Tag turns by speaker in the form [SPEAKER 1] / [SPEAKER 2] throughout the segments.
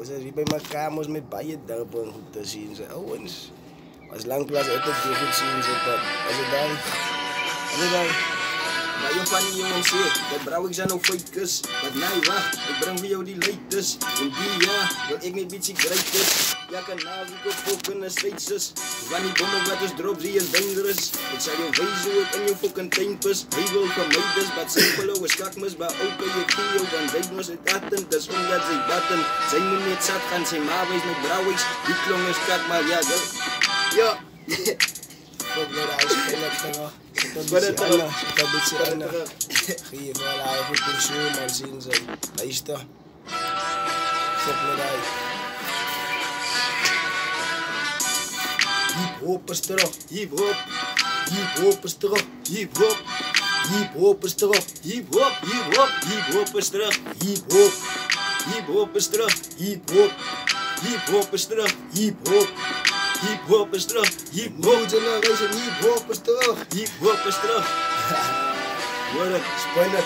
[SPEAKER 1] Ons is hier by mekaar mos met baie dorpe en goed te sien se ouens. Was lank klas uit het jy goed sien se pad. As dit dan.
[SPEAKER 2] Maar je van die jongens hier, dat brouw ik zijn nou feitjes. Maar nee, wacht, ik breng voor jou die leiders. En die ja, wil ik niet beetje grijpjes. Ja, kan naviek op fokken en steeds. Van die bommen wat ons drop, zie is dangerous. Ik zal jou wezen hoe ik in je fokken tempus. Hij wil vermijden, wat simpele is kakmes. Maar ook kan je kiezen, want zij moest het atten. Dus omdat zij batten, zij moet niet zat gaan. Zij maar wees met brouwigs, die klong is kak, maar ja, dat. Ja.
[SPEAKER 1] Fuck met huis, Kita bicara Geef wel hij goed pensioen man zien ze. Luister. Fuck met hij. Hip hop is terug.
[SPEAKER 2] Hip hop.
[SPEAKER 1] Hip hop is terug.
[SPEAKER 2] Hip hop.
[SPEAKER 1] Hip hop is terug.
[SPEAKER 2] Hip hop. Hip hop. Hip hop is terug.
[SPEAKER 1] Hip hop.
[SPEAKER 2] Hip hop is terug.
[SPEAKER 1] Hip hop.
[SPEAKER 2] Hip hop is terug.
[SPEAKER 1] Hip hop.
[SPEAKER 2] Hip hop is terug. Hip hop.
[SPEAKER 1] New generation hip hop is terug.
[SPEAKER 2] Hip hop is terug.
[SPEAKER 1] Hoor het, spannend.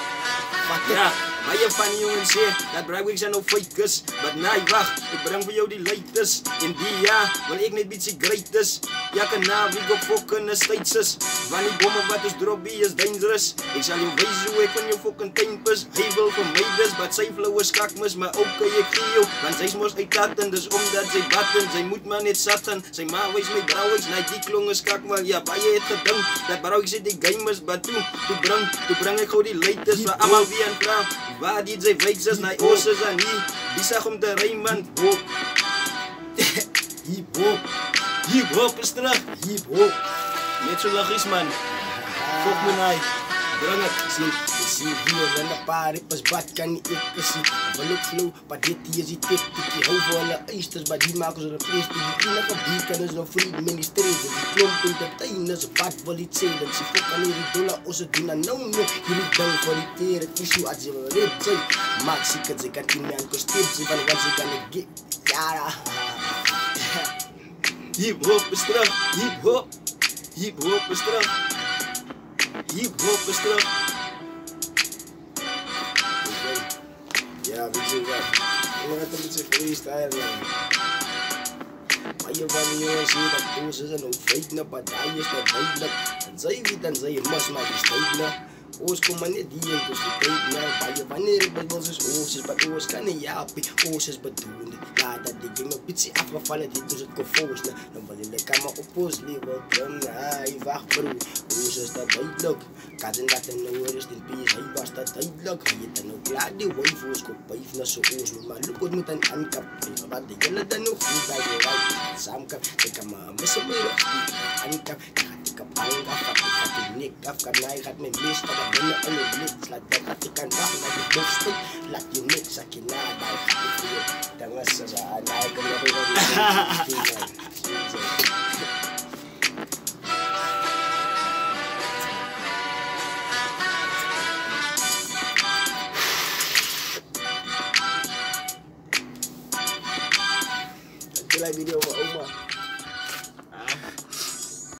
[SPEAKER 2] Ja, maar je van die jongens hier, dat brouw ik zijn nou feitjes. Maar nee, wacht, ik breng voor jou die leiders. In die ja, wil ik niet beetje greatest. Ja, kan naviek op fokken en steeds. Van die bommen wat is drop, is dangerous. Ik zal je wezen hoe ik van je fokken tempus. Hij wil vermijden, maar zij flow is kakmes. Maar ook kan je kriel, want zij moest etaten. Dus omdat zij batten, zij moet maar niet zatten. Zij maar wees met brouwigs, nee die klong is kak. Maar ja, bij je het gedunk, dat brouwigs zit die gamers. Maar toen breng ik gewoon die leiders. Voor allemaal wie en vrouw. Waar die zij weekses, nee oorses en hier. Die zag om te rijmen.
[SPEAKER 1] Hip hop.
[SPEAKER 2] Hip hop is terug.
[SPEAKER 1] Hip hop.
[SPEAKER 2] Net zo logisch man. Fok me naai. Breng het.
[SPEAKER 1] Zie hier en een paar rippers, wat kan niet ik zien. Wel flow, maar dit hier is die tip. Die hou van de eisters, maar die maken ze een feest. Die enige die kan is nog vriend ministeren. Die klomp in de tuin, ze wat wil iets zeggen. Ze fokken hier die dollar, als ze doen aan nou nog. Jullie dan voor die teren, issue als je wel rip zijn. Maak zieken, ze kan in mijn kostuum zien, want ze kan niet get. Ja.
[SPEAKER 2] Hip hop is terug. Hip hop. Hip hop is terug. Hip hop is terug.
[SPEAKER 1] Ja, weet je wat? Je moet een beetje freestyle man. Maar je van die jongens hier, dat koos is en ook feit naar partij is dat duidelijk. En zij weet en zij must maar die strijd na. Oos kom maar net hier in dus de tijd na. Maar je wanneer ik bij ons is oos is, maar oos kan niet jaapie. Oos is bedoelde. Ja, dat die ging een beetje afgevallen, die doet het confoos na. Dan wil je lekker maar op oos leven. Kom na, je wacht bro. Oos is dat duidelijk. Kazen dat en nou is die pies, hij was dat duidelijk. Hij het dan ook klaar, die wave oos kop bijf naar zo oos. Maar look met een aankap. Wat die jullie dan nog goed bij je rijdt. Samkap, ik kan maar missen meer op die aankap. Ik heb aangaf, ik heb die nik af. Kan hij gaat met mis, maar dat binnen en het niks. Laat dat gaat ik aan dag, laat die bokstuk. Laat je niks, zak je na, daar gaat ik voor je. Dan was ze zo aan, hij kan nog even die video van oma.